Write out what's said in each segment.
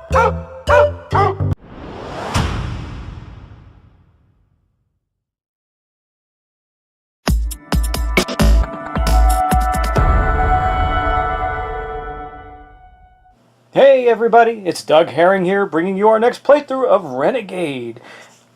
Hey everybody, it's Doug Herring here, bringing you our next playthrough of Renegade,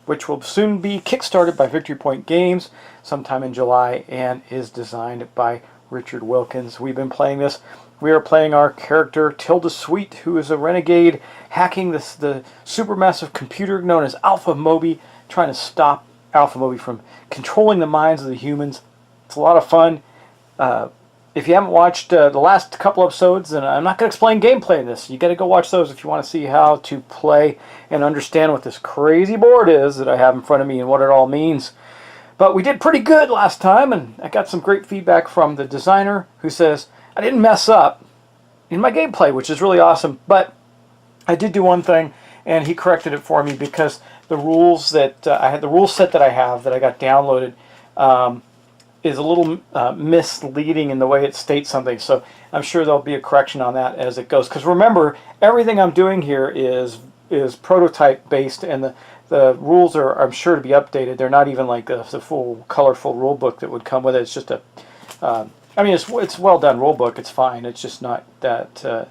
which will soon be kickstarted by Victory Point Games sometime in July and is designed by Richard Wilkins. We've been playing this. We are playing our character Tilda Sweet, who is a renegade hacking the supermassive computer known as Alpha Moby, trying to stop Alpha Moby from controlling the minds of the humans. It's a lot of fun. If you haven't watched the last couple episodes, and I'm not going to explain gameplay in this, you got to go watch those if you want to see how to play and understand what this crazy board is that I have in front of me and what it all means. But we did pretty good last time, and I got some great feedback from the designer who says I didn't mess up in my gameplay, which is really awesome. But I did do one thing, and he corrected it for me because the rules that I had, the rule set that I have that I got downloaded, is a little misleading in the way it states something, so I'm sure there'll be a correction on that as it goes. Because remember, everything I'm doing here is prototype based, and the rules are, I'm sure, to be updated. They're not even like the full colorful rule book that would come with it. It's just a, I mean, it's well done rule book. It's fine. It's just not that.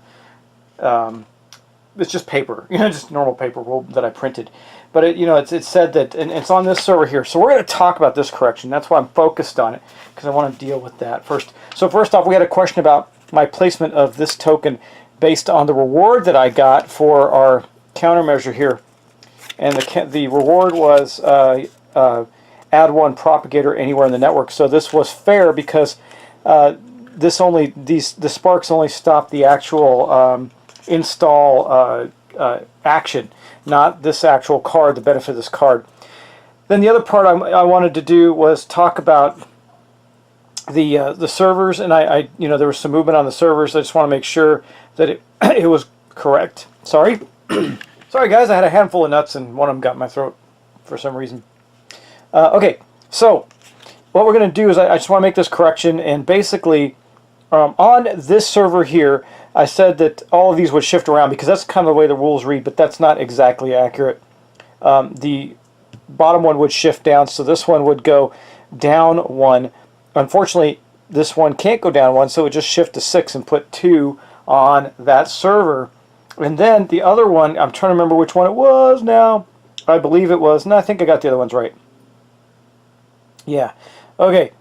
It's just paper, just normal paper rule that I printed. But it said that, and it's on this server here. So we're going to talk about this correction. That's why I'm focused on it, because I want to deal with that first. So first off, we had a question about my placement of this token based on the reward that I got for our countermeasure here. And the reward was add one propagator anywhere in the network. So this was fair because the sparks only stop the actual install action, not this actual card, the benefit of this card. Then the other part I wanted to do was talk about the servers, and I there was some movement on the servers. I just want to make sure that it was correct. Sorry, sorry guys, I had a handful of nuts and one of them got in my throat for some reason. Okay, so what we're going to do is I just want to make this correction, and basically on this server here, I said that all of these would shift around because that's kind of the way the rules read, but that's not exactly accurate. The bottom one would shift down, so this one would go down one. Unfortunately, this one can't go down one, so it would just shift to 6 and put 2 on that server. And then the other one, I'm trying to remember which one it was now. I believe it was, no, I think I got the other ones right. Yeah, okay.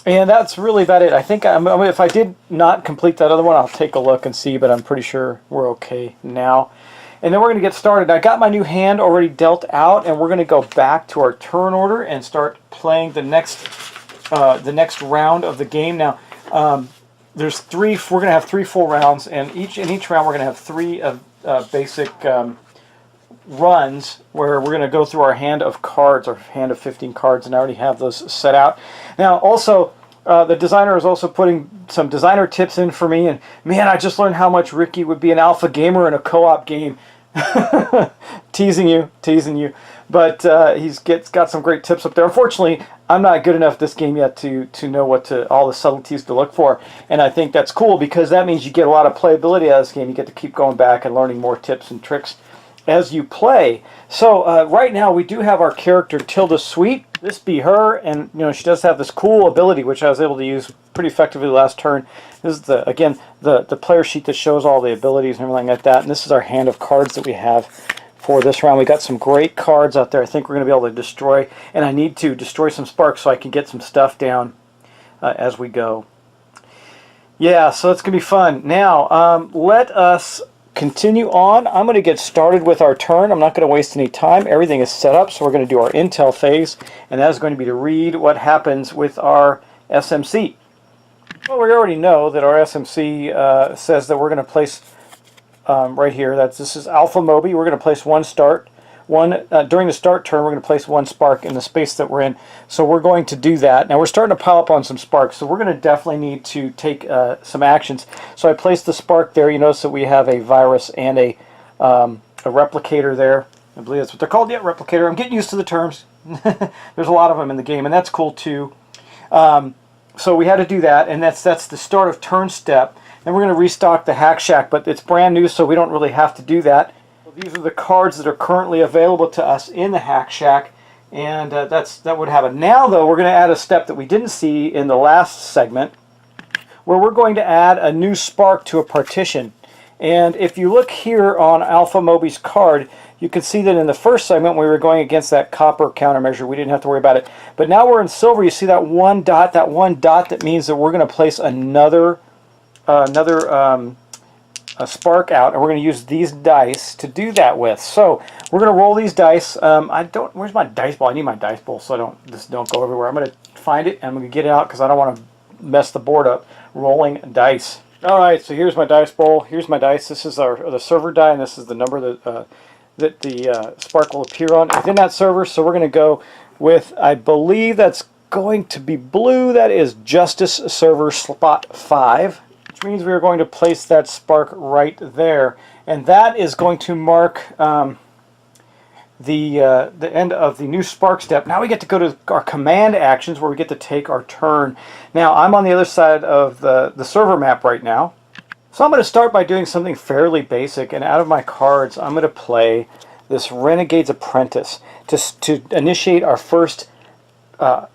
And that's really about it. I think if I did not complete that other one, I'll take a look and see, but I'm pretty sure we're okay now. And then we're going to get started. I got my new hand already dealt out, and we're going to go back to our turn order and start playing the next round of the game. Now, there's three. We're going to have 3 full rounds, and in each round we're going to have 3 basic runs where we're going to go through our hand of cards, our hand of 15 cards, and I already have those set out. Now, also, the designer is also putting some designer tips in for me, and man, I just learned how much Ricky would be an alpha gamer in a co-op game. teasing you. But he's got some great tips up there. Unfortunately, I'm not good enough at this game yet to know all the subtleties to look for, and I think that's cool because that means you get a lot of playability out of this game. You get to keep going back and learning more tips and tricks as you play. So right now we do have our character Tilda Sweet. This be her, and she does have this cool ability which I was able to use pretty effectively last turn. This is the player sheet that shows all the abilities and everything like that, and this is our hand of cards that we have for this round. We got some great cards out there I think we're going to be able to destroy, and I need to destroy some sparks so I can get some stuff down as we go. Yeah, so it's going to be fun. Now, let us continue on. I'm going to get started with our turn. I'm not going to waste any time. Everything is set up, so we're going to do our intel phase, and that is going to be to read what happens with our SMC. Well, we already know that our SMC says that we're going to place right here. This is Alpha Moby. We're going to place during the start turn. We're going to place 1 spark in the space that we're in. So we're going to do that. Now we're starting to pile up on some sparks, so we're going to definitely need to take some actions. So I placed the spark there. You notice that we have a virus and a replicator there. I believe that's what they're called. Yeah, replicator. I'm getting used to the terms. There's a lot of them in the game, and that's cool too. So we had to do that, and that's the start of turn step. And we're going to restock the Hack Shack, but it's brand new, so we don't really have to do that. These are the cards that are currently available to us in the Hack Shack, and that would have it. Now, though, we're going to add a step that we didn't see in the last segment, where we're going to add a new spark to a partition. And if you look here on Alpha Moby's card, you can see that in the first segment we were going against that copper countermeasure. We didn't have to worry about it. But now we're in silver. You see that one dot? That one dot, that means that we're going to place another a spark out, and we're going to use these dice to do that with. So we're going to roll these dice. Where's my dice ball? I need my dice ball so this don't go everywhere. I'm going to find it and I'm going to get it out because I don't want to mess the board up. Rolling dice. All right, so here's my dice bowl. Here's my dice. This is the server die, and this is the number that the spark will appear on. It's in that server, so we're going to go with, I believe that's going to be blue. That is Justice Server Spot 5. Which means we are going to place that spark right there, and that is going to mark the end of the new spark step. Now we get to go to our command actions, where we get to take our turn. Now I'm on the other side of the server map right now, so I'm going to start by doing something fairly basic, and out of my cards I'm going to play this Renegade's Apprentice to initiate our first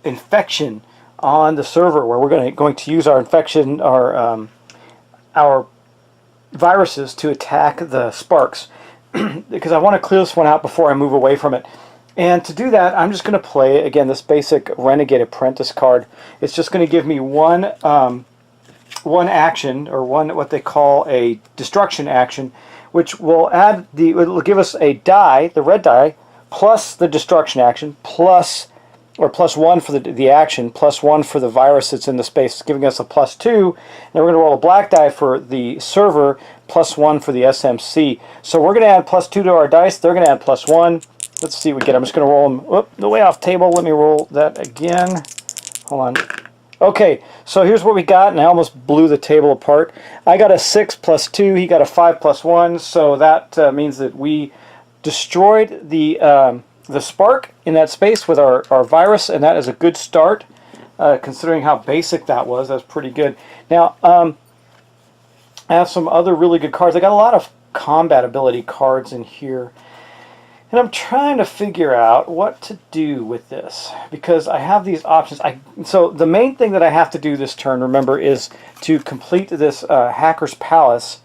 infection on the server, where we're going to use our infection, our viruses, to attack the sparks, because I want to clear this one out before I move away from it. And to do that, I'm just going to play, again, this basic Renegade Apprentice card. It's just going to give me one action, or what they call a destruction action, which will it'll give us a die, the red die, plus the destruction action, plus +1 for the action, +1 for the virus that's in the space, giving us a +2. Then we're going to roll a black die for the server, +1 for the SMC. So we're going to add +2 to our dice. They're going to add +1. Let's see what we get. I'm just going to roll them. Whoop, the way off table. Let me roll that again. Hold on. Okay, so here's what we got, and I almost blew the table apart. I got a 6 +2. He got a 5 +1. So that means that we destroyed the spark in that space with our virus, and that is a good start, considering how basic that was. That's pretty good. Now, I have some other really good cards. I got a lot of combat ability cards in here, and I'm trying to figure out what to do with this, because I have these options. So the main thing that I have to do this turn, remember, is to complete this Hacker's Palace,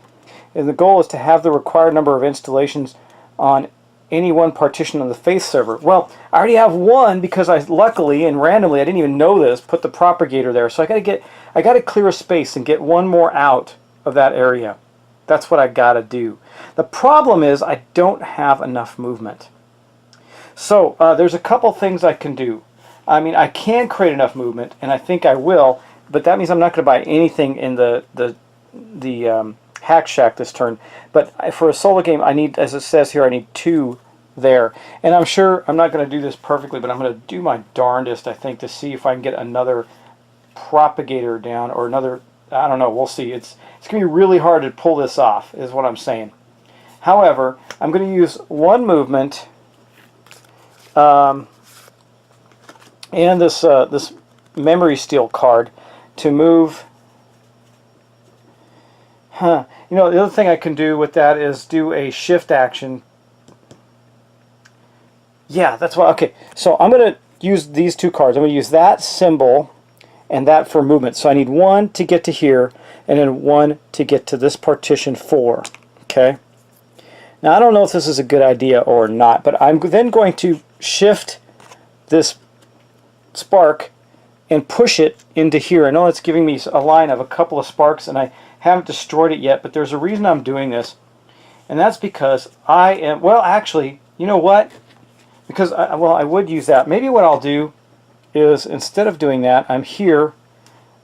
and the goal is to have the required number of installations on any one partition on the Faith server. Well, I already have one, because I luckily and randomly, I didn't even know this, put the propagator there. So I got to clear a space and get one more out of that area. That's what I got to do. The problem is I don't have enough movement. So there's a couple things I can do. I mean, I can create enough movement, and I think I will, but that means I'm not going to buy anything in the Hack Shack this turn. But for a solo game, I need, as it says here, I need 2 there. And I'm sure I'm not going to do this perfectly, but I'm going to do my darndest, I think, to see if I can get another propagator down, or another, I don't know, we'll see. It's going to be really hard to pull this off, is what I'm saying. However, I'm going to use one movement, and this memory steal card to move. You know, the other thing I can do with that is do a shift action. Yeah, that's why. Okay, so I'm going to use these 2 cards. I'm going to use that symbol and that for movement. So I need 1 to get to here, and then 1 to get to this partition 4. Okay. Now, I don't know if this is a good idea or not, but I'm then going to shift this spark and push it into here. I know it's giving me a line of a couple of sparks, and I haven't destroyed it yet, but there's a reason I'm doing this, and that's because I am, well, actually, you know what? Because, I would use that. Maybe what I'll do is, instead of doing that, I'm here.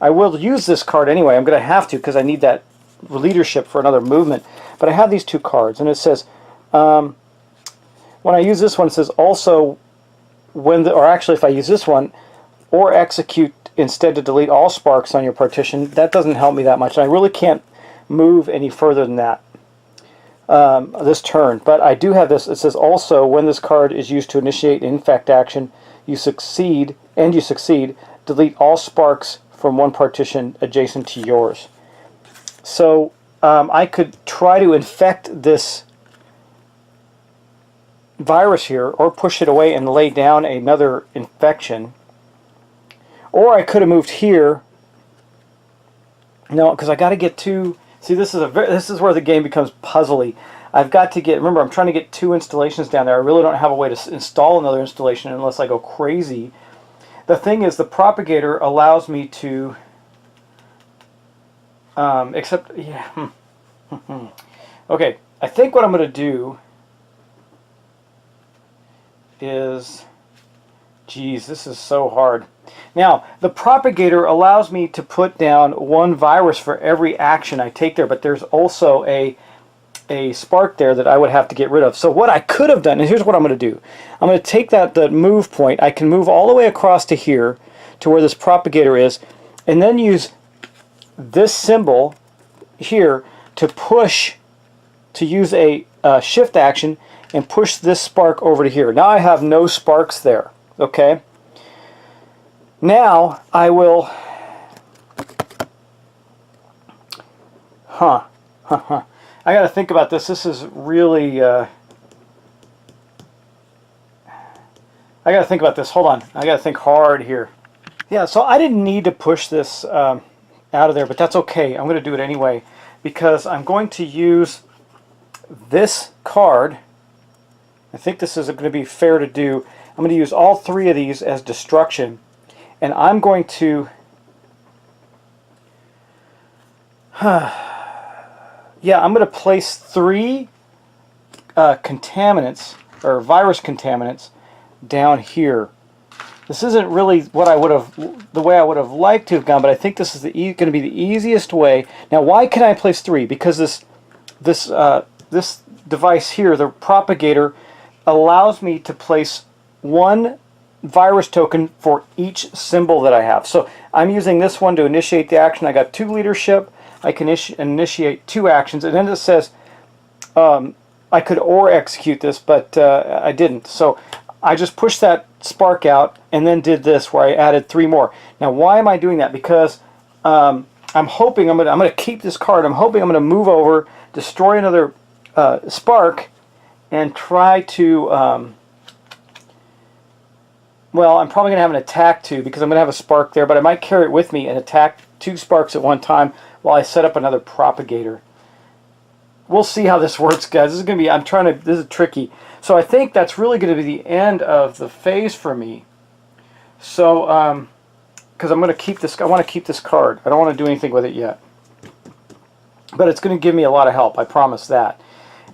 I will use this card anyway. I'm going to have to, because I need that leadership for another movement. But I have these 2 cards, and it says, when I use this one, it says also, or actually if I use this one, or execute instead to delete all sparks on your partition. That doesn't help me that much. And I really can't move any further than that this turn. But I do have this. It says also, when this card is used to initiate an infect action, you succeed, delete all sparks from one partition adjacent to yours. So I could try to infect this virus here, or push it away and lay down another infection. Or I could have moved here. No, because I got to get two. See, this is where the game becomes puzzly. I've got to get. Remember, I'm trying to get 2 installations down there. I really don't have a way to install another installation unless I go crazy. The thing is, the propagator allows me to. Except, yeah. Okay, I think what I'm going to do is. Geez, this is so hard. Now, the propagator allows me to put down 1 virus for every action I take there, but there's also a spark there that I would have to get rid of. So what I could have done, and here's what I'm going to do. I'm going to take the move point. I can move all the way across to here, to where this propagator is, and then use this symbol here to use a shift action and push this spark over to here. Now I have no sparks there. Okay. Now I will. I got to think about this. This is really. I got to think about this. Hold on. I got to think hard here. Yeah. So I didn't need to push this out of there, but that's okay. I'm going to do it anyway because I'm going to use this card. I think this is going to be fair to do. I'm going to use all 3 of these as destruction, and I'm going to yeah, I'm going to place 3 contaminants, or virus contaminants, down here. This isn't really what I would have, the way I would have liked to have gone, but I think this is going to be the easiest way. Now, why can I place 3? Because this device here, the propagator, allows me to place 1 virus token for each symbol that I have. So I'm using this one to initiate the action. I got 2 leadership. I can initiate 2 actions, and then it says I could or execute this, but I didn't. So I just pushed that spark out and then did this where I added 3 more. Now why am I doing that? Because I'm hoping I'm going to keep this card. I'm hoping I'm going to move over, destroy another spark, and try to well, I'm probably going to have an attack too, because I'm going to have a spark there, but I might carry it with me and attack 2 sparks at one time while I set up another propagator. We'll see how this works, guys. This is going to be, this is tricky. So I think that's really going to be the end of the phase for me. So, because I'm going to keep this, I want to keep this card. I don't want to do anything with it yet. But it's going to give me a lot of help, I promise that.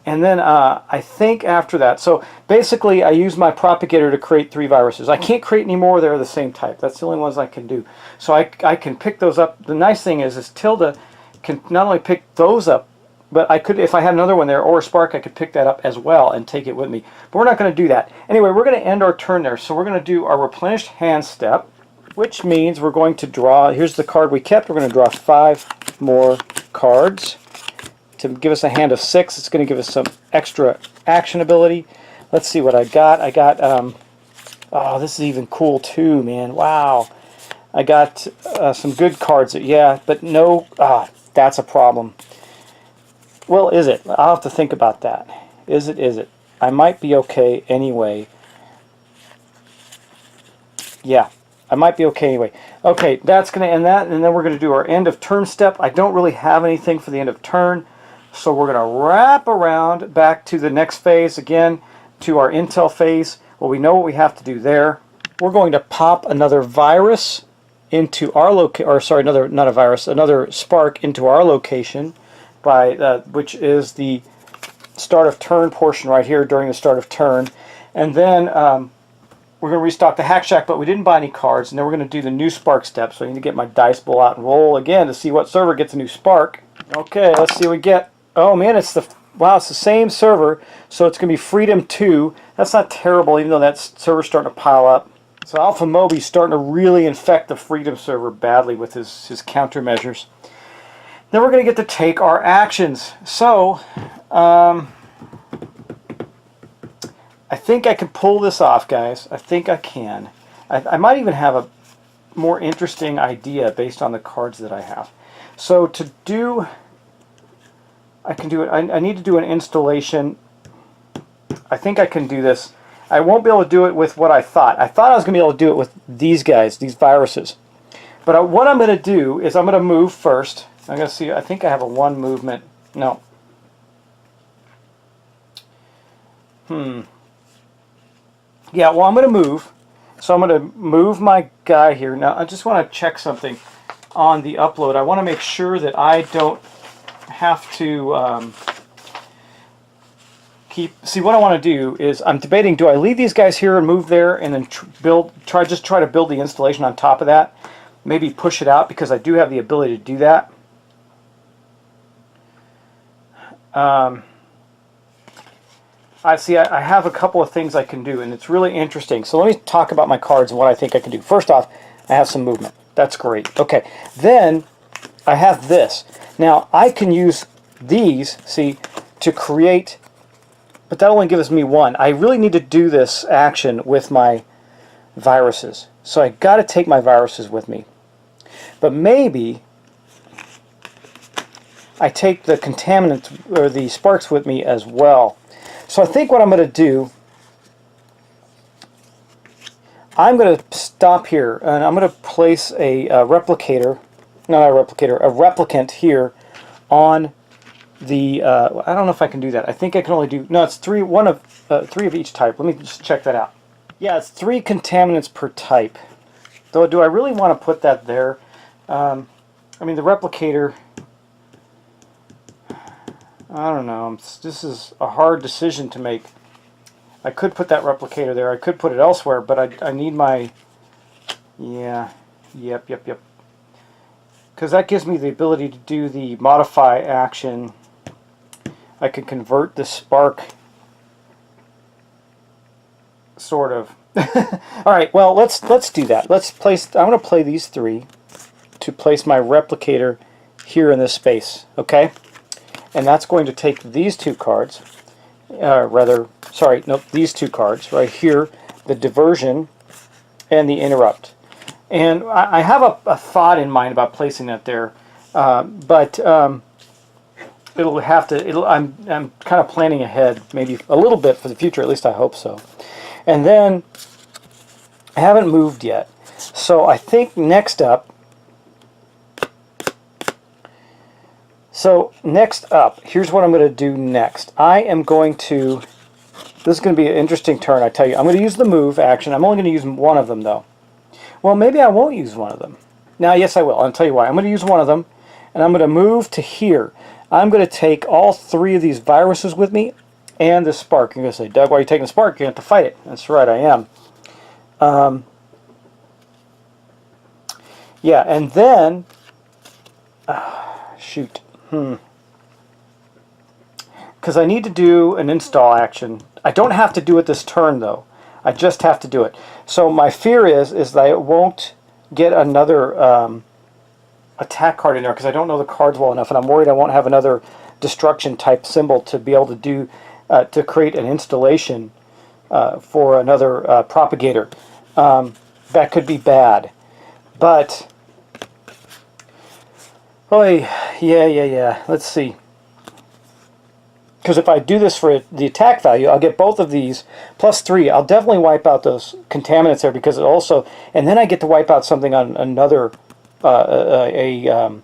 And then I think after that, so basically I use my propagator to create 3 viruses. I can't create any more. They're the same type. That's the only ones I can do. So I can pick those up. The nice thing is Tilda can not only pick those up, but I could, if I had another one there or a spark, I could pick that up as well and take it with me. But we're not going to do that. Anyway, we're going to end our turn there. So we're going to do our replenished hand step, which means we're going to draw, here's the card we kept. We're going to draw 5 more cards to give us a hand of 6. It's going to give us some extra action ability. Let's see what I got. I got, oh, this is even cool too, man. Wow. I got some good cards. Yeah, but no, that's a problem. Well, is it? I'll have to think about that. Is it? Is it? I might be okay anyway. Yeah, I might be okay anyway. Okay, that's going to end that, and then we're going to do our end of turn step. I don't really have anything for the end of turn. So we're going to wrap around back to the next phase, again, to our intel phase. Well, we know what we have to do there. We're going to pop another virus into our location, or sorry, not a virus, another spark into our location, by which is the start of turn portion right here during the start of turn. And then we're going to restock the Hack Shack, but we didn't buy any cards. And then we're going to do the new spark step. So I need to get my dice bowl out and roll again to see what server gets a new spark. Okay, let's see what we get. Oh man, it's the same server, so it's going to be Freedom 2. That's not terrible, even though that server's starting to pile up. So Alpha Moby's starting to really infect the Freedom server badly with his countermeasures. Then we're going to get to take our actions. So, I think I can pull this off, guys. I think I can. I might even have a more interesting idea based on the cards that I have. So to do... I can do it. I need to do an installation. I think I can do this. I won't be able to do it with what I thought. I thought I was going to be able to do it with these guys, these viruses. But what I'm going to do is I'm going to move first. I'm going to see, I think I have a one movement. No. Yeah, well, I'm going to move. So I'm going to move my guy here. Now, I just want to check something on the upload. I want to make sure that I don't have to see, what I want to do is I'm debating, do I leave these guys here and move there and then try to build the installation on top of that? Maybe push it out, because I do have the ability to do that. I have a couple of things I can do, and it's really interesting. So let me talk about my cards and what I think I can do. First off, I have some movement. That's great. Okay, then I have this. Now, I can use these, see, to create, but that only gives me one. I really need to do this action with my viruses. So I got to take my viruses with me. But maybe I take the contaminants or the sparks with me as well. So I think what I'm going to do, I'm going to stop here and I'm going to place a replicator, not a replicator, a replicant here on the, I don't know if I can do that. I think I can only do, no, it's three of each type. Let me just check that out. Yeah, it's 3 contaminants per type. Though, do I really want to put that there? I mean, the replicator, I don't know. This is a hard decision to make. I could put that replicator there. I could put it elsewhere, but I need my... Yeah. Yep. Because that gives me the ability to do the modify action. I can convert the spark, sort of. All right. Well, let's do that. Let's place. I'm going to play these 3 to place my replicator here in this space. Okay. And that's going to take these 2 cards, these 2 cards right here, the diversion and the interrupt. And I have a thought in mind about placing that there, but it'll have to. I'm kind of planning ahead, maybe a little bit for the future. At least I hope so. And then I haven't moved yet, so I think next up. So next up, here's what I'm going to do next. I am going to, this is going to be an interesting turn, I tell you. I'm going to use the move action. I'm only going to use one of them, though. Well, maybe I won't use one of them. Now, yes, I will. I'll tell you why. I'm going to use one of them, and I'm going to move to here. I'm going to take all 3 of these viruses with me and the spark. You're going to say, Doug, why are you taking the spark? You have to fight it. That's right, I am. Yeah, and then, shoot. Because I need to do an install action. I don't have to do it this turn, though. I just have to do it. So my fear is that I won't get another attack card in there because I don't know the cards well enough, and I'm worried I won't have another destruction type symbol to be able to do to create an installation for another propagator. That could be bad, but. Oh, yeah. Let's see. Because if I do this for the attack value, I'll get both of these plus 3. I'll definitely wipe out those contaminants there because it also, and then I get to wipe out something on another a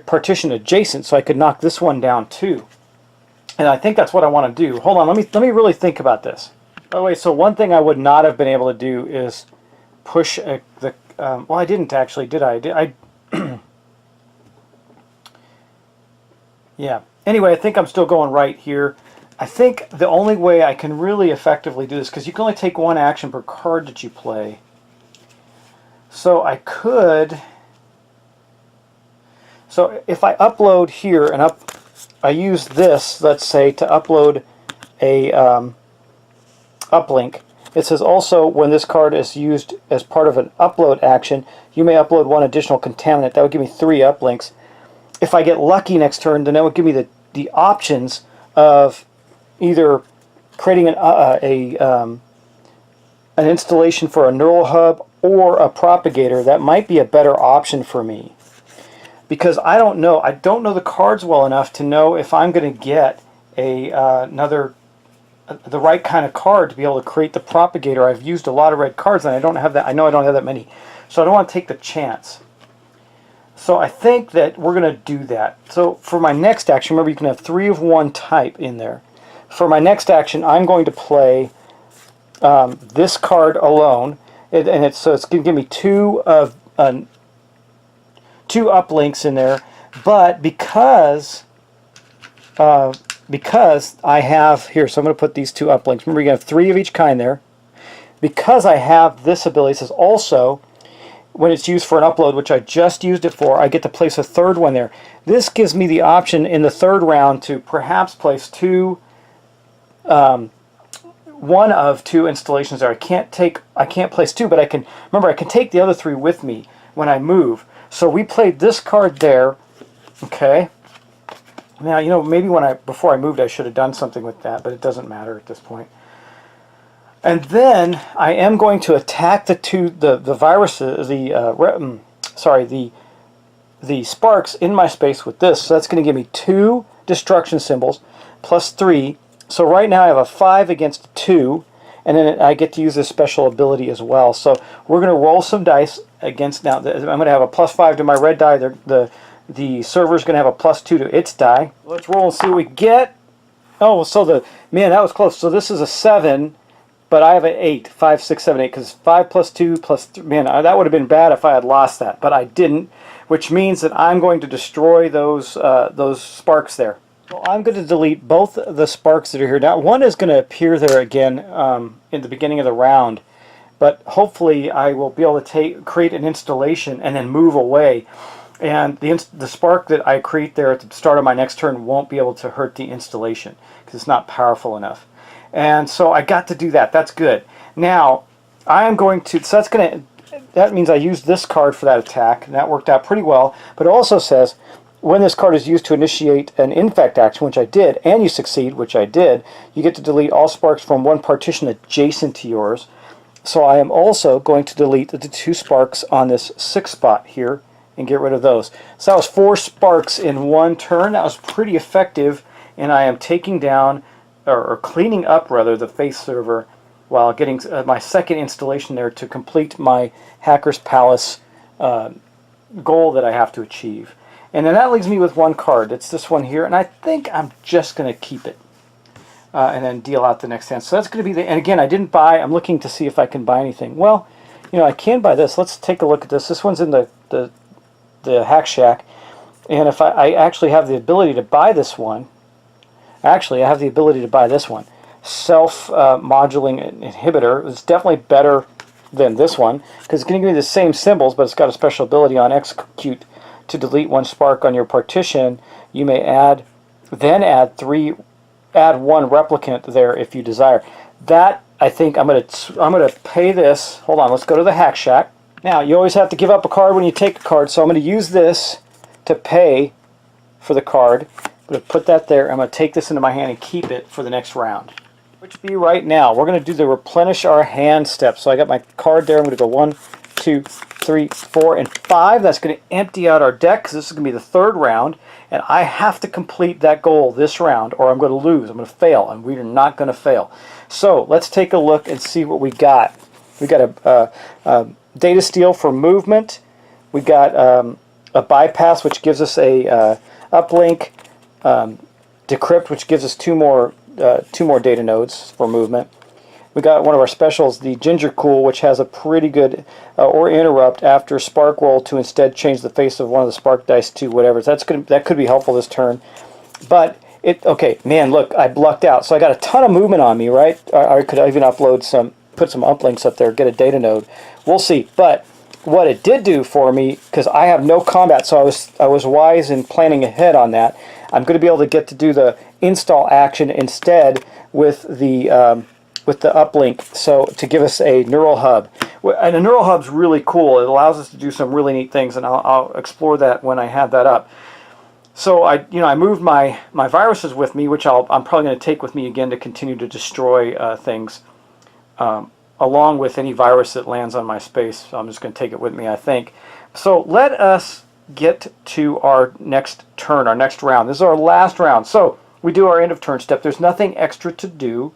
partition adjacent, so I could knock this one down too. And I think that's what I want to do. Hold on, let me really think about this. By the way, so one thing I would not have been able to do is push the. Well, I didn't actually, did I? Yeah. Anyway, I think I'm still going right here. I think the only way I can really effectively do this, because you can only take 1 action per card that you play. So I could. So if I upload here and I use this, let's say, to upload a uplink. It says also when this card is used as part of an upload action, you may upload 1 additional contaminant. That would give me 3 uplinks. If I get lucky next turn, then that would give me the options of either creating an installation for a neural hub or a propagator. That might be a better option for me. Because I don't know the cards well enough to know if I'm going to get the right kind of card to be able to create the propagator. I've used a lot of red cards, and I don't have that. I know I don't have that many, so I don't want to take the chance. So I think that we're going to do that. So for my next action, remember you can have 3 of one type in there. For my next action, I'm going to play this card alone, and so it's going to give me 2 uplinks in there. But because I have here, so I'm going to put these 2 uplinks. Remember, you have 3 of each kind there. Because I have this ability, it says also, when it's used for an upload, which I just used it for, I get to place a 3rd one there. This gives me the option in the 3rd round to perhaps place 1 of 2 installations there. I can't place 2, but I can take the other 3 with me when I move. So we played this card there. Okay. Now, you know, maybe before I moved, I should have done something with that, but it doesn't matter at this point. And then I am going to attack the viruses, the sparks in my space with this. So that's going to give me 2 destruction symbols plus 3. So right now I have a 5 against 2, and then I get to use this special ability as well. So we're going to roll some dice against. Now I'm going to have a plus 5 to my red die. The server's going to have a plus 2 to its die. Let's roll and see what we get. Oh, so man, that was close. So this is a 7, but I have an 8. 5, 6, 7, 8, because 5 plus 2 plus 3. Man, that would have been bad if I had lost that, but I didn't, which means that I'm going to destroy those sparks there. So I'm going to delete both the sparks that are here. Now, one is going to appear there again in the beginning of the round, but hopefully I will be able to create an installation and then move away. And the spark that I create there at the start of my next turn won't be able to hurt the installation because it's not powerful enough. And so I got to do that. That's good. Now I am going to. So that means I used this card for that attack, and that worked out pretty well. But it also says when this card is used to initiate an infect action, which I did, and you succeed, which I did, you get to delete all sparks from one partition adjacent to yours. So I am also going to delete the 2 sparks on this 6 spot here and get rid of those. So that was 4 sparks in one turn. That was pretty effective, and I am taking down, or cleaning up rather, the Faith server while getting my second installation there to complete my Hacker's Palace goal that I have to achieve. And then that leaves me with 1 card. It's this one here, and I think I'm just going to keep it and then deal out the next hand. So that's going to be and again, I didn't buy. I'm looking to see if I can buy anything. Well, you know, I can buy this. Let's take a look at this. This one's in the Hack Shack, and if I actually have the ability to buy this one, actually I have the ability to buy this one, self-modulating inhibitor. It's definitely better than this one because it's going to give me the same symbols, but it's got a special ability on execute to delete 1 spark on your partition. You may add 1 replicant there if you desire. That, I think I'm going to pay this. Hold on, let's go to the Hack Shack. Now, you always have to give up a card when you take a card, so I'm going to use this to pay for the card. I'm going to put that there. I'm going to take this into my hand and keep it for the next round, which be right now. We're going to do the replenish our hand step. So I got my card there. I'm going to go 1, 2, 3, 4, and 5. That's going to empty out our deck because this is going to be the 3rd round, and I have to complete that goal this round or I'm going to lose. I'm going to fail, and we are not going to fail. So let's take a look and see what we got. We got a data steal for movement. We got a bypass, which gives us a uplink. Decrypt, which gives us 2 more data nodes for movement. We got one of our specials, the Ginger Cool, which has a pretty good or interrupt after spark roll to instead change the face of one of the spark dice to whatever. So that could be helpful this turn. But okay, man, look, I lucked out. So I got a ton of movement on me, right? I could even put some uplinks up there, get a data node. We'll see. But what it did do for me, because I have no combat, so I was wise in planning ahead on that. I'm going to be able to get to do the install action instead with the uplink, so to give us a neural hub. And a neural hub's really cool. It allows us to do some really neat things, and I'll explore that when I have that up. So I moved my viruses with me, which I'm probably going to take with me again to continue to destroy things, along with any virus that lands on my space. So I'm just going to take it with me, I think. So let us get to our next turn, our next round. This is our last round. So we do our end of turn step. There's nothing extra to do.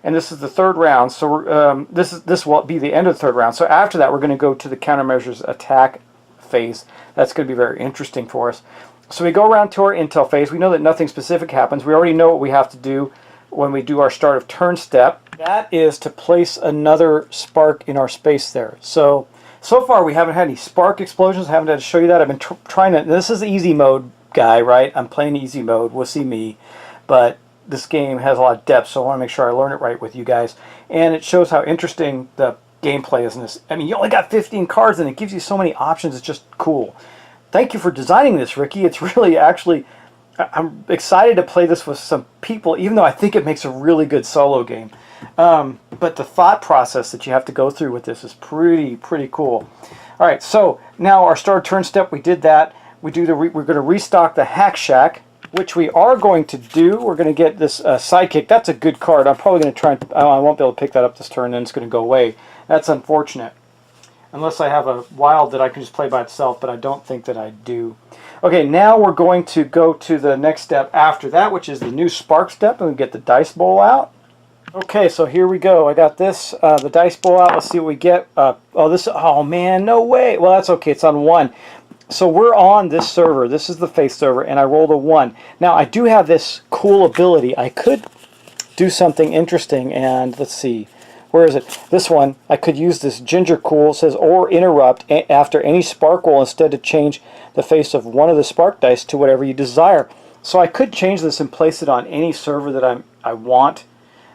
And this is the third round, so we're, this will be the end of the third round. So after that, we're going to go to the countermeasures attack phase. That's going to be very interesting for us. So we go around to our intel phase. We know that nothing specific happens. We already know what we have to do when we do our start of turn step. That is to place another spark in our space there. So far we haven't had any spark explosions. I haven't had to show you that. I've been trying to, this is easy mode guy, right? I'm playing easy mode, wussy me, but this game has a lot of depth, so I want to make sure I learn it right with you guys. And it shows how interesting the gameplay is in this. I mean, you only got 15 cards and it gives you so many options. It's just cool. Thank you for designing this, Ricky. It's really actually, I'm excited to play this with some people, even though I think it makes a really good solo game. But the thought process that you have to go through with this is pretty cool. All right, so now our start turn step, we did that. We're going to restock the Hack Shack, which we are going to do. We're going to get this Sidekick. That's a good card. I'm probably going to try and, I won't be able to pick that up this turn, then it's going to go away. That's unfortunate. Unless I have a wild that I can just play by itself, but I don't think that I do. Okay, now we're going to go to the next step after that, which is the new Spark step, and we get the dice bowl out. Okay, so here we go. I got this, the dice bowl out. Let's see what we get. Oh man, no way. Well, that's okay. It's on 1. So we're on this server. This is the Faith server, and I rolled a 1. Now, I do have this cool ability. I could do something interesting, and let's see. Where is it? This one. I could use this Ginger Cool. It says, or interrupt after any spark roll instead to change the face of one of the spark dice to whatever you desire. So I could change this and place it on any server that I want,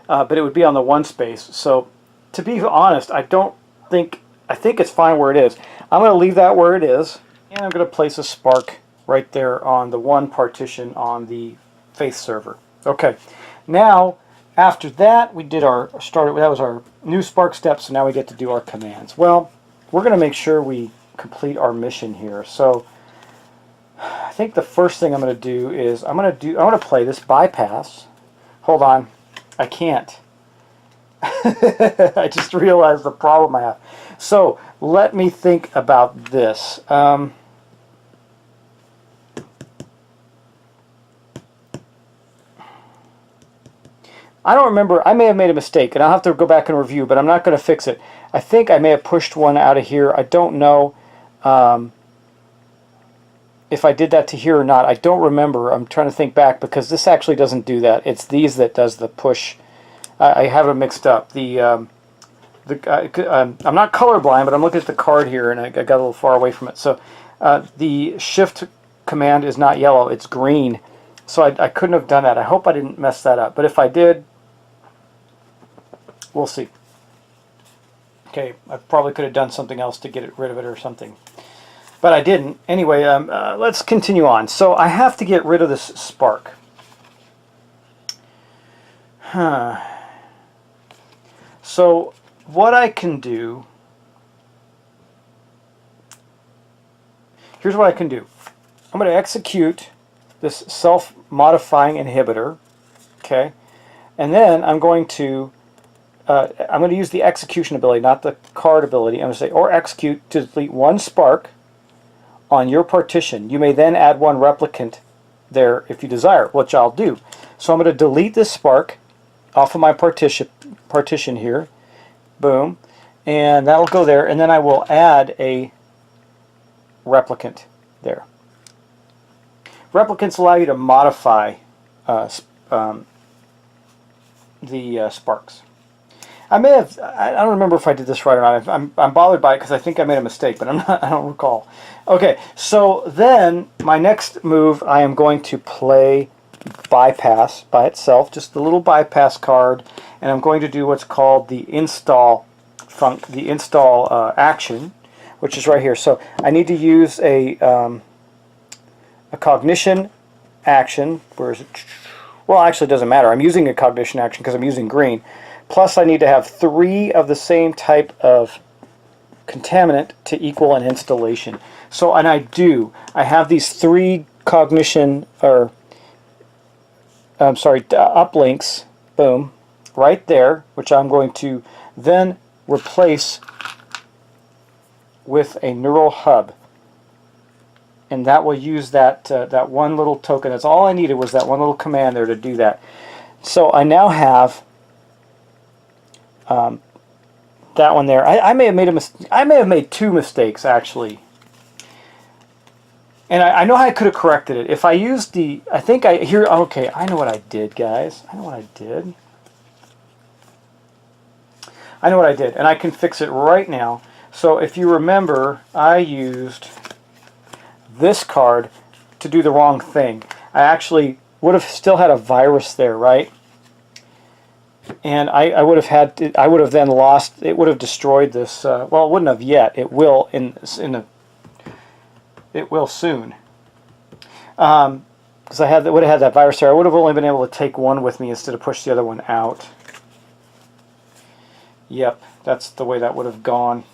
but it would be on the 1 space. So to be honest, I think it's fine where it is. I'm going to leave that where it is. And I'm going to place a spark right there on the 1 partition on the Faith server. Okay, now after that we did our that was our new spark step, so now we get to do our commands. Well, we're going to make sure we complete our mission here. So I think the first thing I'm going to do is I want to play this bypass. Hold on, I can't. I just realized the problem I have. So let me think about this. I don't remember. I may have made a mistake, and I'll have to go back and review, but I'm not going to fix it. I think I may have pushed one out of here. I don't know if I did that to here or not. I don't remember. I'm trying to think back, because this actually doesn't do that. It's these that does the push. I have it mixed up. I'm not colorblind, but I'm looking at the card here, and I got a little far away from it. So the shift command is not yellow, it's green. So I couldn't have done that. I hope I didn't mess that up. But if I did, we'll see. Okay, I probably could have done something else to get rid of it or something. But I didn't. Anyway, let's continue on. So I have to get rid of this spark. So what I can do, here's what I can do. I'm going to execute this self-modifying inhibitor, okay, and then I'm going to use the execution ability, not the card ability. I'm going to say, or execute to delete 1 spark on your partition. You may then add 1 replicant there if you desire, which I'll do. So I'm going to delete this spark off of my partition here, boom, and that'll go there, and then I will add a replicant there. Replicants allow you to modify the sparks. I don't remember if I did this right or not. I'm bothered by it because I think I made a mistake, but I don't recall. Okay, so then my next move, I am going to play bypass by itself, just the little bypass card, and I'm going to do what's called the install action, which is right here. So I need to use a cognition action. Where is it? Well, actually, it doesn't matter. I'm using a cognition action because I'm using green. Plus, I need to have 3 of the same type of contaminant to equal an installation. So, and I do. I have these 3 cognition, or uplinks, boom, right there, which I'm going to then replace with a neural hub. and that will use that that one little token. That's all I needed, was that one little command there to do that. So I now have that one there. I may have made I may have made two mistakes actually, and I know how I could have corrected it if I used the. I think I here. Okay, I know what I did, guys. I know what I did. I know what I did, and I can fix it right now. So if you remember, I used this card to do the wrong thing. I actually would have still had a virus there, right? And I would have had to, I would have then lost. It would have destroyed this. Well, it wouldn't have yet. It will it will soon. Because would have had that virus there. I would have only been able to take one with me instead of push the other one out. Yep, that's the way that would have gone.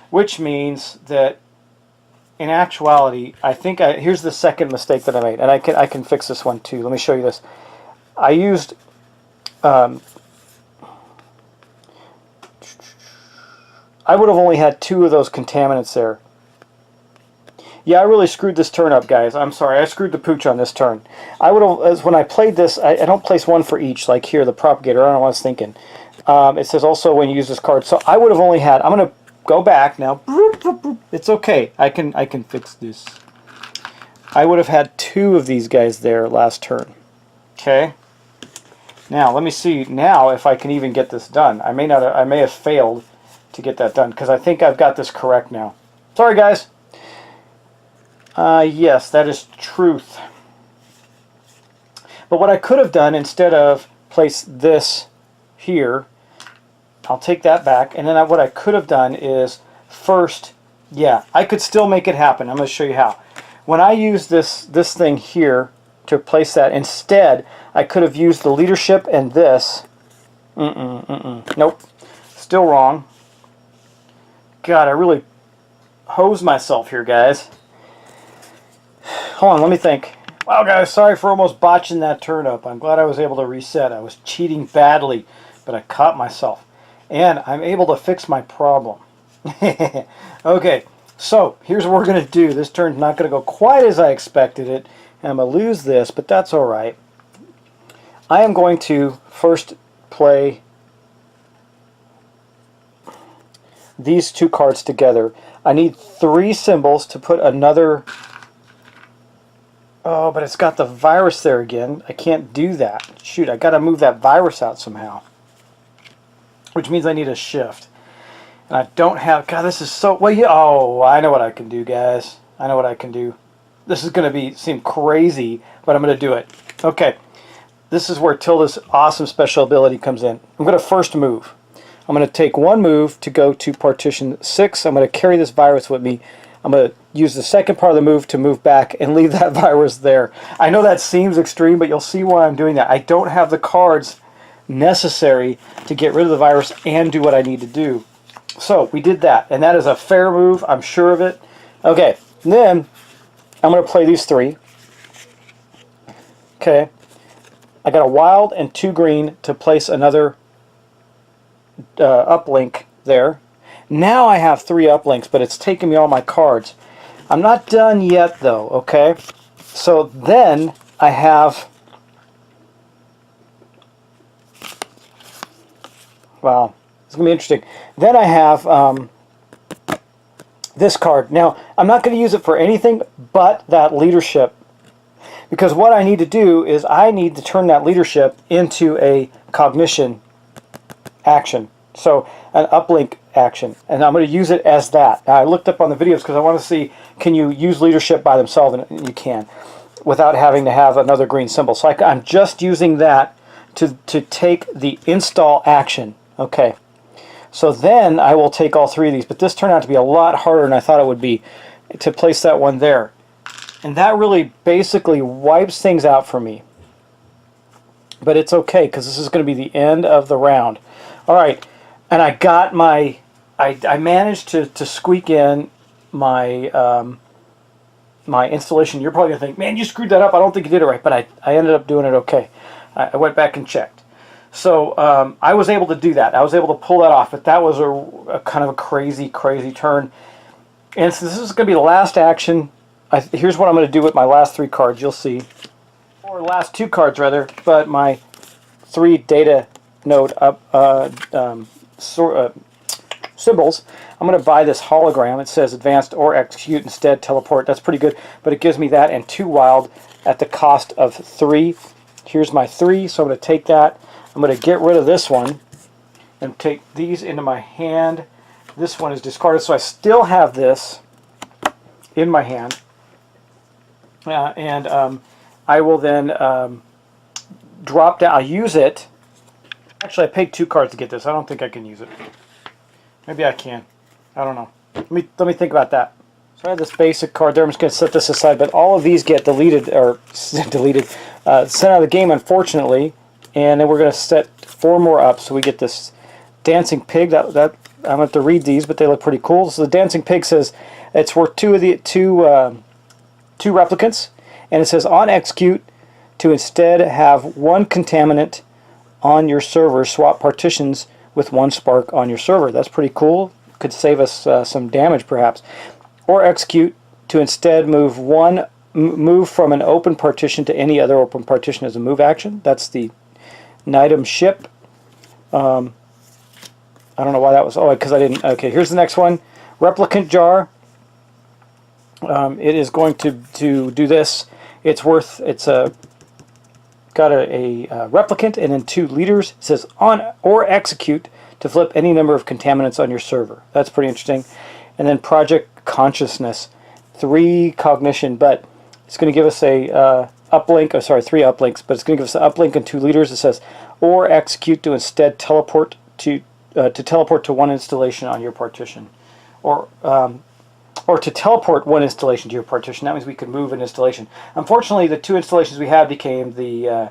Which means that, in actuality, I think here's the second mistake that I made, and I can fix this one too. Let me show you this. I used I would have only had two of those contaminants there. Yeah, I really screwed this turn up, guys. I'm sorry, I screwed the pooch on this turn. I would have, as when I played this, I don't place one for each, like here, the propagator. I don't know what I was thinking. It says also when you use this card. So I would have only had. I'm going to go back now. It's okay. I can fix this. I would have had two of these guys there last turn. Okay. Now let me see now if I can even get this done. I may not. I may have failed to get that done because I think I've got this correct now. Sorry, guys. Yes, that is truth. But what I could have done, instead of place this here, I'll take that back, and then what I could have done is first, yeah, I could still make it happen. I'm going to show you how. When I use this thing here to place that, instead, I could have used the leadership and this. Nope. Still wrong. God, I really hosed myself here, guys. Hold on, let me think. Wow, guys, sorry for almost botching that turn up. I'm glad I was able to reset. I was cheating badly, but I caught myself. And I'm able to fix my problem. Okay, so here's what we're going to do. This turn's not going to go quite as I expected it. And I'm going to lose this, but that's all right. I am going to first play these two cards together. I need 3 symbols to put another... Oh, but it's got the virus there again. I can't do that. Shoot, I got to move that virus out somehow. Which means I need a shift. And I don't have... God, this is so... Well, yeah, oh, I know what I can do, guys. I know what I can do. This is going to seem crazy, but I'm going to do it. Okay. This is where Tilda's awesome special ability comes in. I'm going to first move. I'm going to take one move to go to partition 6. I'm going to carry this virus with me. I'm going to use the second part of the move to move back and leave that virus there. I know that seems extreme, but you'll see why I'm doing that. I don't have the cards necessary to get rid of the virus and do what I need to do. So we did that, and that is a fair move. I'm sure of it. Okay, then I'm going to play these 3. Okay, I got a wild and 2 green to place another uplink there. Now I have 3 uplinks, but it's taking me all my cards. I'm not done yet, though, okay? So then I have... Wow, it's going to be interesting. Then I have this card. Now, I'm not going to use it for anything but that leadership. Because what I need to do is I need to turn that leadership into a cognition action. So an uplink action, and I'm going to use it as that. Now, I looked up on the videos because I want to see, can you use leadership by themselves, and you can, without having to have another green symbol. So I'm just using that to take the install action. Okay, so then I will take all 3 of these, but this turned out to be a lot harder than I thought it would be to place that one there. And that really basically wipes things out for me. But it's okay, because this is going to be the end of the round. All right, and I got my... I managed to squeak in my my installation. You're probably going to think, man, you screwed that up. I don't think you did it right. But I ended up doing it okay. I went back and checked. So I was able to do that. I was able to pull that off. But that was a kind of a crazy, crazy turn. And so this is going to be the last action. Here's what I'm going to do with my last 3 cards. You'll see. Or last 2 cards, rather. But my 3 data node symbols. I'm going to buy this hologram. It says advanced or execute instead teleport. That's pretty good. But it gives me that and 2 wild at the cost of 3. Here's my 3. So I'm going to take that. I'm going to get rid of this one and take these into my hand. This one is discarded, so I still have this in my hand. I will then drop down. I'll use it. Actually, I paid 2 cards to get this. I don't think I can use it. Maybe I can. I don't know. Let me think about that. So I have this basic card there. I'm just going to set this aside. But all of these get deleted or sent out of the game, unfortunately. And then we're going to set 4 more up. So we get this dancing pig. That I'm going to have to read these, but they look pretty cool. So the dancing pig says it's worth 2 replicants, and it says on execute to instead have 1 contaminant on your server. Swap partitions with 1 spark on your server. That's pretty cool. Could save us some damage, perhaps. Or execute to instead move from an open partition to any other open partition as a move action. That's the Nidum ship. I don't know why that was. Oh, because I didn't. Okay, here's the next one. Replicant jar. It is going to do this. It's got a replicant and then 2 leaders. It says on or execute to flip any number of contaminants on your server. That's pretty interesting. And then project consciousness, 3 cognition, but it's going to give us a uplink. Oh, sorry, 3 uplinks, but it's going to give us an uplink and 2 leaders. It says or execute to instead teleport to teleport to 1 installation on your partition, or to teleport 1 installation to your partition. That means we could move an installation. Unfortunately, the 2 installations we had became the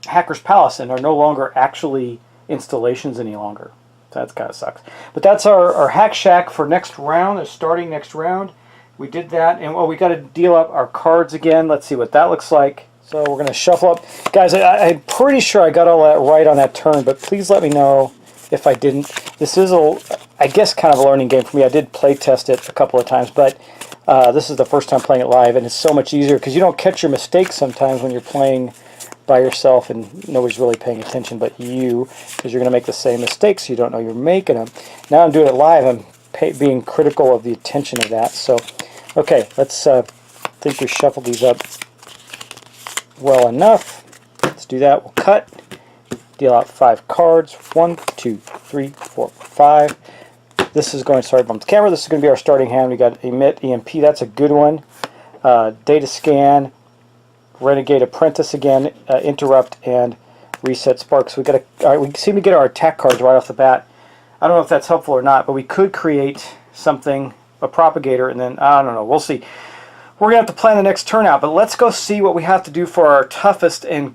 Hacker's Palace and are no longer actually installations any longer. So that kind of sucks. But that's our Hack Shack for next round, starting next round. We did that, and we got to deal up our cards again. Let's see what that looks like. So we're going to shuffle up. Guys, I'm pretty sure I got all that right on that turn, but please let me know if I didn't. This is, I guess, kind of a learning game for me. I did play test it a couple of times, but this is the first time playing it live, and it's so much easier because you don't catch your mistakes sometimes when you're playing by yourself and nobody's really paying attention but you, because you're going to make the same mistakes. You don't know you're making them. Now I'm doing it live. I'm being critical of the attention of that. So, okay, let's think we shuffled these up well enough. Let's do that. We'll cut. Deal out 5 cards. 1, 2, 3, 4, 5. This is going, sorry, bump the camera. This is going to be our starting hand. We got Emit, EMP. That's a good one. Data Scan, Renegade Apprentice again, Interrupt, and Reset Spark. So we seem to get our attack cards right off the bat. I don't know if that's helpful or not, but we could create something, a propagator, and then, I don't know. We'll see. We're going to have to plan the next turn out, but let's go see what we have to do for our toughest and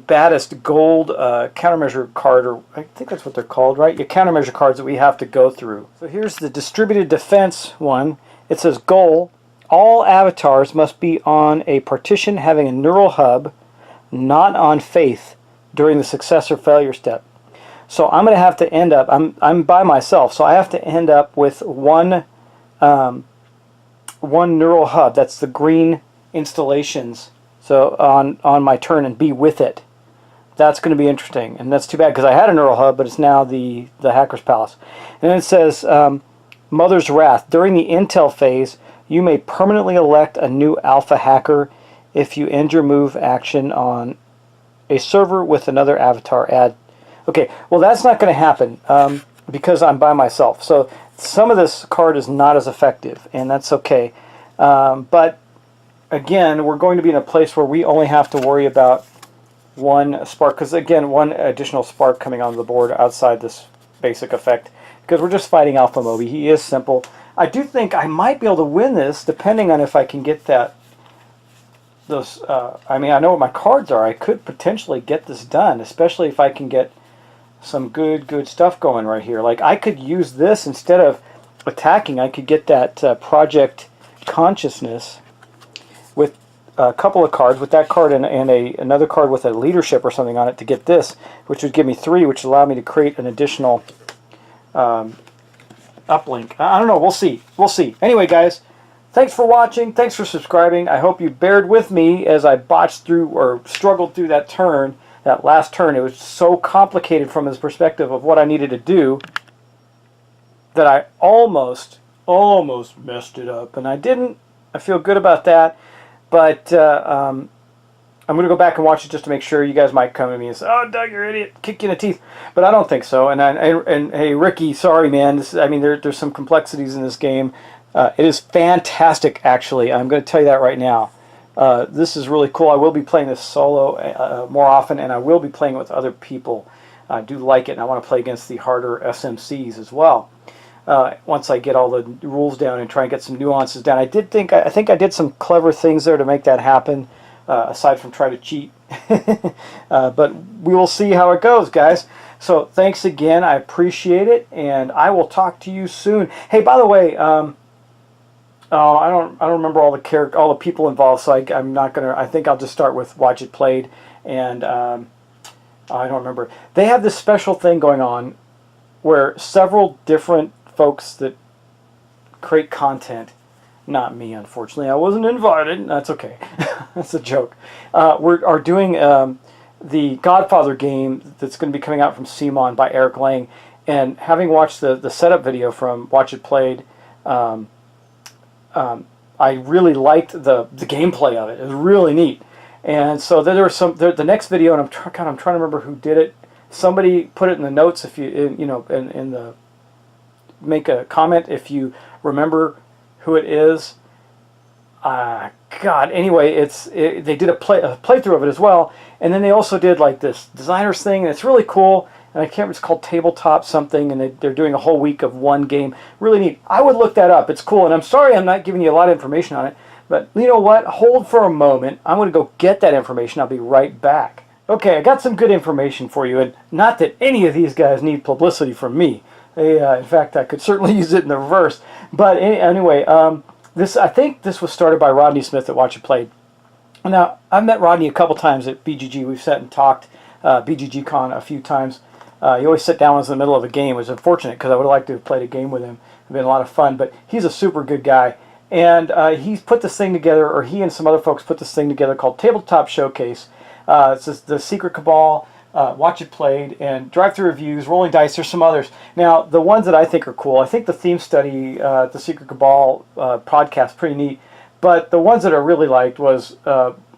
baddest gold countermeasure card, or I think that's what they're called, right? Your countermeasure cards that we have to go through. So here's the distributed defense one. It says goal. All avatars must be on a partition having a neural hub, not on faith, during the success or failure step. So I'm going to have to end up, I'm by myself, so I have to end up with one neural hub. That's the green installations. So on my turn, and be with it. That's going to be interesting, and that's too bad because I had a neural hub, but it's now the Hacker's Palace. And then it says Mother's Wrath. During the intel phase, you may permanently elect a new alpha hacker if you end your move action on a server with another avatar add. Okay, well that's not going to happen because I'm by myself. So some of this card is not as effective, and that's okay. But again, we're going to be in a place where we only have to worry about 1 spark, because again, 1 additional spark coming onto the board outside this basic effect, because we're just fighting Alpha Moby. He is simple. I do think I might be able to win this, depending on if I can get that. I mean, I know what my cards are. I could potentially get this done, especially if I can get some good stuff going right here. Like, I could use this instead of attacking. I could get that Project Consciousness with a couple of cards, with that card and another card with a leadership or something on it to get this, which would give me 3, which would allow me to create an additional uplink. I don't know. We'll see. We'll see. Anyway, guys, thanks for watching. Thanks for subscribing. I hope you bared with me as I botched through or struggled through that turn, that last turn. It was so complicated from his perspective of what I needed to do that I almost messed it up. And I didn't. I feel good about that. But I'm going to go back and watch it just to make sure. You guys might come at me and say, "Oh, Doug, you're an idiot. Kick you in the teeth." But I don't think so. And hey, Ricky, sorry, man. I mean, there's some complexities in this game. It is fantastic, actually. I'm going to tell you that right now. This is really cool. I will be playing this solo more often, and I will be playing it with other people. I do like it, and I want to play against the harder SMCs as well. Once I get all the rules down and try and get some nuances down. I think I did some clever things there to make that happen. Aside from trying to cheat. But we will see how it goes, guys. So thanks again. I appreciate it, and I will talk to you soon. Hey, by the way, I don't remember all the people involved, so I'm not gonna. I think I'll just start with Watch It Played, and I don't remember. They have this special thing going on where several different folks that create content. Not me, unfortunately. I wasn't invited. That's okay. That's a joke. Are doing the Godfather game that's going to be coming out from CMON by Eric Lang. And having watched the setup video from Watch It Played, I really liked the gameplay of it. It was really neat. And so there was the next video, and I'm trying to remember who did it. Somebody put it in the notes if you in the make a comment if you remember who it is. God, anyway, they did a playthrough of it as well, and then they also did like this designers thing, and it's really cool. And I can't remember, it's called Tabletop something, and they're doing a whole week of one game. Really neat. I would look that up. It's cool, and I'm sorry I'm not giving you a lot of information on it, but you know what? Hold for a moment. I'm going to go get that information. I'll be right back. Okay, I got some good information for you, and not that any of these guys need publicity from me. In fact, I could certainly use it in the reverse. But anyway, I think this was started by Rodney Smith at Watch It Played. Now, I've met Rodney a couple times at BGG. We've sat and talked BGG Con a few times. He always sit down in the middle of a game. It was unfortunate because I would have liked to have played a game with him. It's been a lot of fun, but he's a super good guy. And he's put this thing together, or he and some other folks put this thing together called Tabletop Showcase. It's just the Secret Cabal, Watch It Played, and Drive-Thru Reviews, Rolling Dice. There's some others. Now, the ones that I think are cool, I think the theme study, the Secret Cabal podcast, pretty neat. But the ones that I really liked was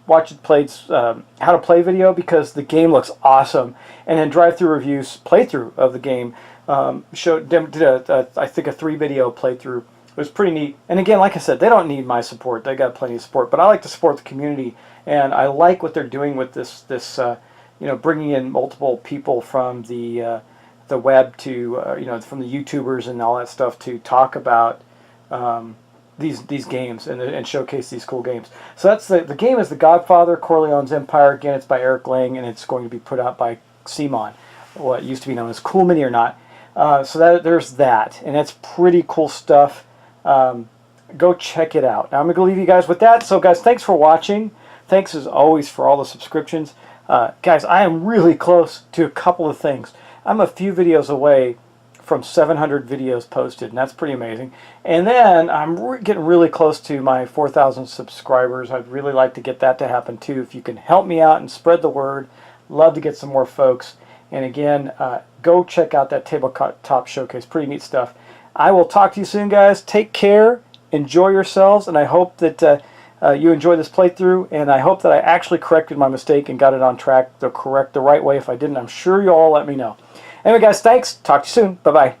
Watch It Played's How to Play video, because the game looks awesome. And then Drive-Thru Reviews playthrough of the game did I think a 3-video playthrough. It was pretty neat. And again, like I said, they don't need my support. They got plenty of support. But I like to support the community, and I like what they're doing with this bringing in multiple people from the web to from the YouTubers and all that stuff to talk about these games and showcase these cool games. So that's the game is The Godfather, Corleone's Empire. Again, it's by Eric Lang, and it's going to be put out by CMON, what used to be known as Cool Mini or Not. So there's that, and that's pretty cool stuff. Go check it out. Now I'm going to leave you guys with that. So guys, thanks for watching. Thanks as always for all the subscriptions. Guys, I am really close to a couple of things. I'm a few videos away from 700 videos posted, and that's pretty amazing. And then I'm getting really close to my 4,000 subscribers. I'd really like to get that to happen too. If you can help me out and spread the word, love to get some more folks. And again, go check out that Tabletop Showcase. Pretty neat stuff. I will talk to you soon, guys. Take care. Enjoy yourselves, and I hope that you enjoy this playthrough, and I hope that I actually corrected my mistake and got it on track the right way. If I didn't, I'm sure you'll all let me know. Anyway, guys, thanks. Talk to you soon. Bye-bye.